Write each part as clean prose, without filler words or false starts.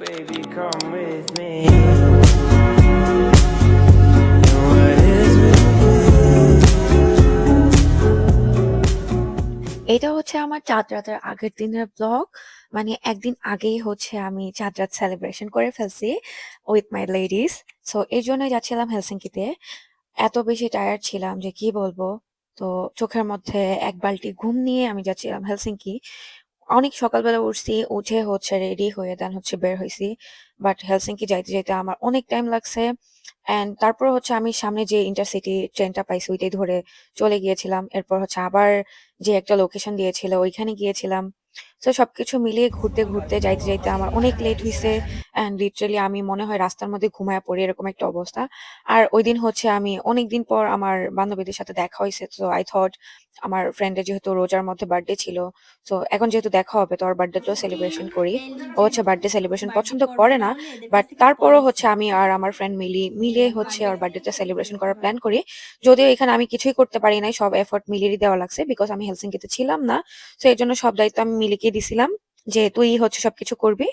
baby, come with me. What is এটা হচ্ছে আমার চাঁদ রাতের আগের দিনের ব্লগ। মানে একদিন আগেই হচ্ছে আমি চাঁদ রাত সেলিব্রেশন করে ফেলছি উইথ মাই লেডিস। সো এই জন্যই যাচ্ছিলাম হেলসিঙ্কিতে। এত বেশি টায়ার্ড ছিলাম যে কি বলবো। তো চোখের মধ্যে এক বালতি ঘুম নিয়ে আমি যাচ্ছিলাম হেলসিঙ্কি। অনেক সকালবেলা উঠছি, উঠে হচ্ছে রেডি হয়ে দেন হচ্ছে বের হইছি। বাট হেলসিঙ্কি যাইতে যাইতে আমার অনেক টাইম লাগছে। অ্যান্ড তারপর হচ্ছে আমি সামনে যে ইন্টারসিটি ট্রেনটা পাইছি ওইটাই ধরে চলে গিয়েছিলাম। এরপর হচ্ছে আবার যে একটা লোকেশন দিয়েছিল ওইখানে গিয়েছিলাম। তো সবকিছু মিলিয়ে ঘুরতে ঘুরতে যাইতে যাইতে আমার অনেক লেট হয়েছে। অ্যান্ড লিটারালি আমি মনে হয় রাস্তার মধ্যে ঘুমায় পড়ি, এরকম একটা অবস্থা। আর ওই দিন হচ্ছে আমি অনেকদিন পর আমার বান্ধবীদের সাথে দেখা হয়েছে, তো আই থট আমার ফ্রেন্ডের যেহেতু রোজার মধ্যে বার্থডে ছিল, তো এখন যেহেতু দেখা হবে তো ওর বার্থডেটাও সেলিব্রেশন করি। ও হচ্ছে বার্থডে সেলিব্রেশন পছন্দ করে না, বাট তারপরও হচ্ছে আমি আর আমার ফ্রেন্ড মিলিয়ে হচ্ছে ওর বার্থডেটা সেলিব্রেশন করার প্ল্যান করি। যদিও এখানে আমি কিছুই করতে পারি নাই, সব এফোর্ট মিলিয়ে দেওয়া লাগছে বিকজ আমি হেলসিঙ্কিতে ছিলাম না। তো এই জন্য সব দায়িত্ব আমি মিলিকে দিছিলাম যে তুই হচ্ছে সবকিছু করবি।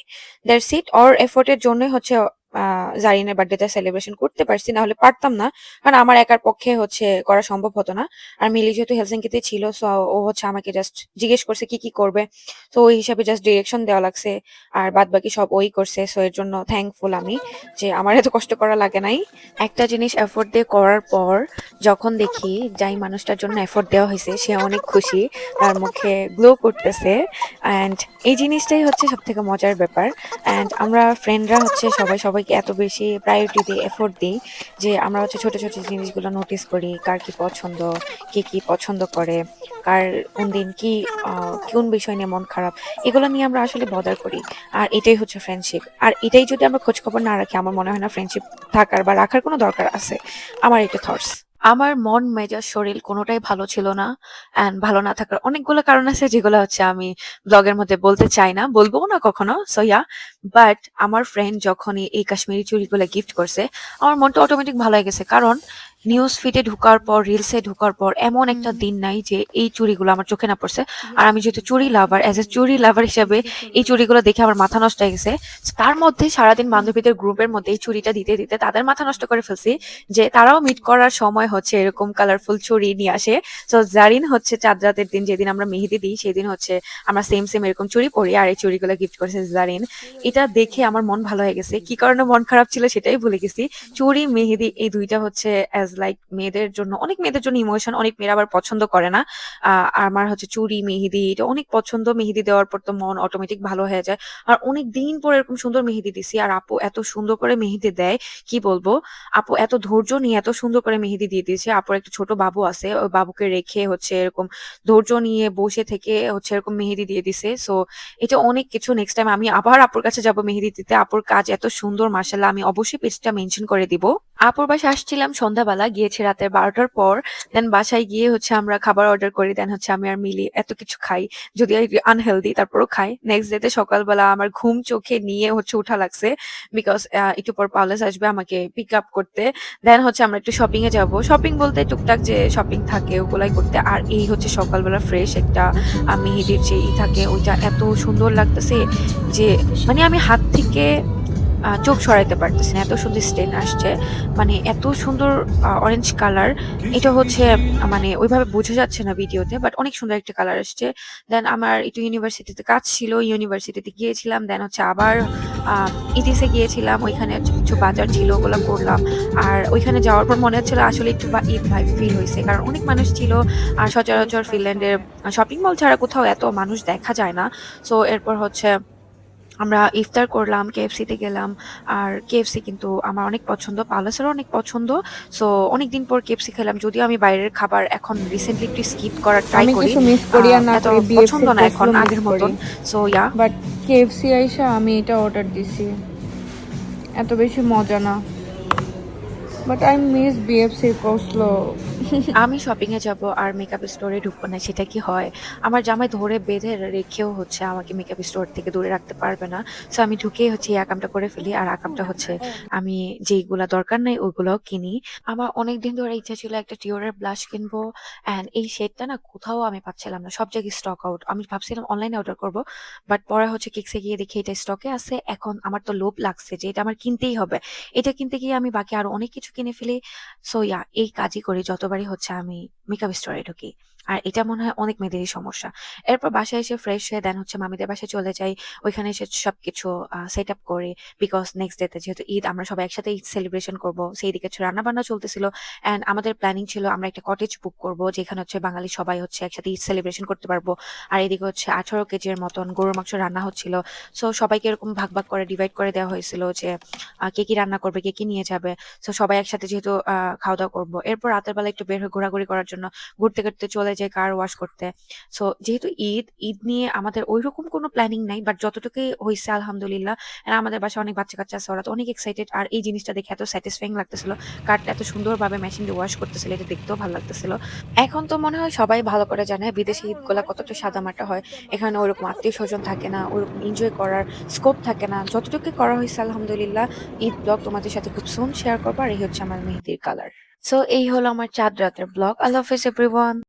That's it. ওর এফোর্টের জন্যই হচ্ছে জারিনের বার্থডেটা সেলিব্রেশন করতে পারছি, না হলে পারতাম না। কারণ আমার একার পক্ষে হচ্ছে করা সম্ভব হতো না। আর মিলি যেহেতু হেলসিঙ্কিতে ছিল, সো ও হচ্ছে আমাকে জাস্ট জিজ্ঞেস করছে কি কি করবে। তো ওই হিসাবে জাস্ট ডিরেকশন দেওয়া লাগছে। আর বাদ বাকি সব ওই করছে, সো এর জন্য থ্যাঙ্কফুল আমি যে আমার এত কষ্ট করা লাগে নাই। একটা জিনিস এফোর্ট দিয়ে করার পর যখন দেখি যাই মানুষটার জন্য এফোর্ট দেওয়া হয়েছে সে অনেক খুশি, তার মুখে গ্লো করতেছে। অ্যান্ড এই জিনিসটাই হচ্ছে সব থেকে মজার ব্যাপার। অ্যান্ড আমরা ফ্রেন্ডরা হচ্ছে সবাই সবাইকে এত বেশি প্রায়োরিটি দিই, এফোর্ট দিই যে আমরা হচ্ছে ছোট ছোট জিনিসগুলো নোটিস করি, কার কি পছন্দ, কে কি পছন্দ করে, কার কোন দিন কি কোন বিষয় নিয়ে মন খারাপ, এগুলো নিয়ে আমরা আসলে বদার করি। আর এটাই হচ্ছে ফ্রেন্ডশিপ। আর এটাই যদি আমরা খোঁজ খবর না রাখি আমার মনে হয় না ফ্রেন্ডশিপ থাকার বা রাখার কোনো দরকার আছে। আমার এটা থটস। আমার মন মেজাজ শরীর কোনোটাই ভালো ছিল না। অ্যান্ড ভালো না থাকার অনেকগুলো কারণ আছে যেগুলো হচ্ছে আমি ব্লগের মধ্যে বলতে চাই না, বলবো না কখনো, সো ইয়া। বাট আমার ফ্রেন্ড যখনই এই কাশ্মীরি চুড়িগুলো গিফট করছে আমার মনটা অটোমেটিক ভালো হয়ে গেছে। কারণ নিউজ ফিডে ঢোকার পর, রিলসে ঢোকার পর এমন একটা দিন নাই যে এই চুড়িগুলো আমার চোখে না পড়ছে। আর আমি যেহেতু চুড়ি লাভার, অ্যাজ এ চুড়ি লাভার হিসাবে এই চুড়িগুলো দেখে আমার মাথা নষ্ট হয়ে গেছে। তার মধ্যে সারাদিন বান্ধবীদের গ্রুপের মধ্যে এই চুড়িটা দিতে দিতে তাদের মাথা নষ্ট করে ফেলছি যে তারাও মিট করার সময় হচ্ছে এরকম কালারফুল চুড়ি নিয়ে আসে। তো জারিন হচ্ছে চাঁদ রাতের দিন যেদিন আমরা মেহেদি দিই সেদিন হচ্ছে আমরা সেম সেম এরকম চুড়ি পরি, আর এই চুড়িগুলো গিফট করেছে জারিন। এটা দেখে আমার মন ভালো হয়ে গেছে। কি কারণে মন খারাপ ছিল সেটাই ভুলে গেছি। চুড়ি মেহেদি এই দুইটা হচ্ছে অ্যাজ লাইক মেয়েদের জন্য, অনেক মেয়েদের জন্য ইমোশন, অনেক মেয়েরা আবার পছন্দ করে না। আমার হচ্ছে চুড়ি মেহেদি এটা অনেক পছন্দ। মেহেদি দেওয়ার পর তো মন অটোমেটিক ভালো হয়ে যায়। আর অনেক দিন পর এরকম সুন্দর মেহেদি দিছি, আর আপু এত সুন্দর করে মেহেদি দেয় কি বলবো। আপু এত ধৈর্য নিয়ে এত সুন্দর করে মেহেদি দিয়ে দিয়েছে। আপুর একটা ছোট বাবু আছে, ওই বাবুকে রেখে হচ্ছে এরকম ধৈর্য নিয়ে বসে থেকে হচ্ছে এরকম মেহেদি দিয়ে দিছে। সো এটা অনেক কিছু। নেক্সট টাইম আমি আবার আপুর কাছে যাব মেহেদি দিতে। আপুর কাজ এত সুন্দর, মাশাআল্লাহ। আমি অবশ্যই পেজটা মেনশন করে দিব। আপুর বাসায় আসছিলাম সন্ধ্যাবেলা, গিয়েছি রাতের 12টার পর। দেন বাসায় গিয়ে হচ্ছে আমরা খাবার অর্ডার করি। দেন হচ্ছে আমি আর মিলি এত কিছু খাই, যদি আনহেলদি তারপরও খাই। নেক্সট ডেতে সকালবেলা আমার ঘুম চোখে নিয়ে হচ্ছে উঠা লাগছে বিকজ একটু পর পার্লাস আসবে আমাকে পিক আপ করতে। দেন হচ্ছে আমরা একটু শপিং এ যাব। শপিং বলতে টুকটাক যে শপিং থাকে ওগুলাই করতে। আর এই হচ্ছে সকালবেলা ফ্রেশ একটা মেহেদির যে থাকে ওইটা এত সুন্দর লাগতেছে যে মানে আমি হাত থেকে চোখ সরাইতে পারতেছি না, এত সুন্দর স্টেন আসছে। মানে এত সুন্দর অরেঞ্জ কালার। এটা হচ্ছে মানে ওইভাবে বোঝা যাচ্ছে না ভিডিওতে, বাট অনেক সুন্দর একটা কালার আসছে। দেন আমার একটু ইউনিভার্সিটিতে কাজ ছিল, ইউনিভার্সিটিতে গিয়েছিলাম। দেন হচ্ছে আবার ইটিসে গিয়েছিলাম, ওইখানে হচ্ছে কিছু বাজার ছিল ওগুলো করলাম। আর ওইখানে যাওয়ার পর মনে হচ্ছিল আসলে একটু বা ঈদ ভাই ফিল হয়েছে, কারণ অনেক মানুষ ছিল। আর সচরাচর ফিনল্যান্ডের শপিং মল ছাড়া কোথাও এত মানুষ দেখা যায় না। সো এরপর হচ্ছে আমরা ইফতার করলাম, কেএফসিতে গেলাম। আর কেএফসি কিন্তু আমার অনেক পছন্দ, পালাসেরও অনেক পছন্দ। সো অনেকদিন পর কেএফসি খেলাম, যদিও আমি বাইরের খাবার এখন রিসেন্টলি একটু স্কিপ করার ট্রাই আমি করি। কিছু মিস করি আর না এত করি, পছন্দ বিএফসির না এখন কোসলো মিস আগের করি। মতন। So yeah. বাট কেএফসি আইসা আমি এটা অর্ডার দিছি, এত বেশি মজা না। বাট আই মিস বিএফসির কোসলো। আমি শপিং এ যাব আর মেকআপ স্টোরে ঢুকবো না সেটা কি হয়? আমার জামাই ধরে বেঁধে রেখেও হচ্ছে আমাকে মেকআপ স্টোর থেকে দূরে রাখতে পারবে না। সো আমি ঢুকেই হচ্ছে এই আকামটা করে ফেলি। আর আকামটা হচ্ছে আমি যেইগুলা দরকার নাই ওইগুলাও কিনি। আমার অনেকদিন ধরে ইচ্ছা ছিল একটা ডিওরের ব্লাশ কিনবো। অ্যান্ড এই শেডটা না কোথাও আমি পাচ্ছিলাম না। সব জায়গায় স্টক আউট। আমি ভাবছিলাম অনলাইনে অর্ডার করব। বাট পরে হচ্ছে কিক্সে গিয়ে দেখি এটা স্টকে আছে। এখন আমার তো লোভ লাগছে যে এটা আমার কিনতেই হবে। এটা কিনতে গিয়ে আমি বাকি আরো অনেক কিছু কিনে ফেলি। সো ইয়া এই কাজই করি যতবারই হচ্ছে আমি মেকআপ স্টোরে ঢুকি। আর এটা মনে হয় অনেক মেয়েদেরই সমস্যা। এরপর বাসায় এসে ফ্রেশ হয়ে দেন হচ্ছে মামিদের বাসায় চলে যাই। ওইখানে এসে সবকিছু সেট আপ করি। বিকজ নেক্সট ডেতে যেহেতু ঈদ আমরা সবাই একসাথে ঈদ সেলিব্রেশন করবো। সেই দিকে হচ্ছে রান্না বান্না চলতেছিল। অ্যান্ড আমাদের প্ল্যানিং ছিল আমরা একটা কটেজ বুক করবো যেখানে হচ্ছে বাঙালি সবাই হচ্ছে একসাথে ঈদ সেলিব্রেশন করতে পারবো। আর এদিকে হচ্ছে 18 কেজির মতন গরুর মাংস রান্না হচ্ছিল। সো সবাইকে এরকম ভাগ ভাগ করে ডিভাইড করে দেওয়া হয়েছিল যে কে কি রান্না করবে, কে কি নিয়ে যাবে। সো সবাই একসাথে যেহেতু খাওয়া-দাওয়া করব। এরপর রাতের বেলা একটু বের হয়ে ঘোরাঘুরি করার জন্য ঘুরতে চলে যাই কার ওয়াশ করতে। সো যেহেতু ঈদ নিয়ে আমাদের ঐরকম কোনো প্ল্যানিং নাই। বাট যতটুকুই হইছে আলহামদুলিল্লাহ। আর আমাদের বাসায় অনেক বাচ্চা-কাচ্চা আছে। ওরা তো অনেক এক্সাইটেড। আর এই জিনিসটা দেখে এত স্যাটিসফাইং লাগতেছিল। কারটা এত সুন্দরভাবে মেশিন দিয়ে ওয়াশ করতেছিল এটা দেখতেও ভালো লাগতেছিল। এখন তো মনে হয় সবাই ভালো করে জানে বিদেশি ঈদগুলা কতটা সাদামাটা হয়। এখানে ওরকম আত্মীয়স্বজন থাকে না, ওরকম এনজয় করার স্কোপ থাকে না। যতটুকু করা হইছে আলহামদুলিল্লাহ। ঈদ ব্লগ তোমাদের সাথে খুব সুন শেয়ার করবো। আর এই হচ্ছে আমার মেহেদির কালার। সো এই হলো আমার চাঁদ রাতের ব্লগ। আল্লাহ হাফেজ এভরিওয়ান।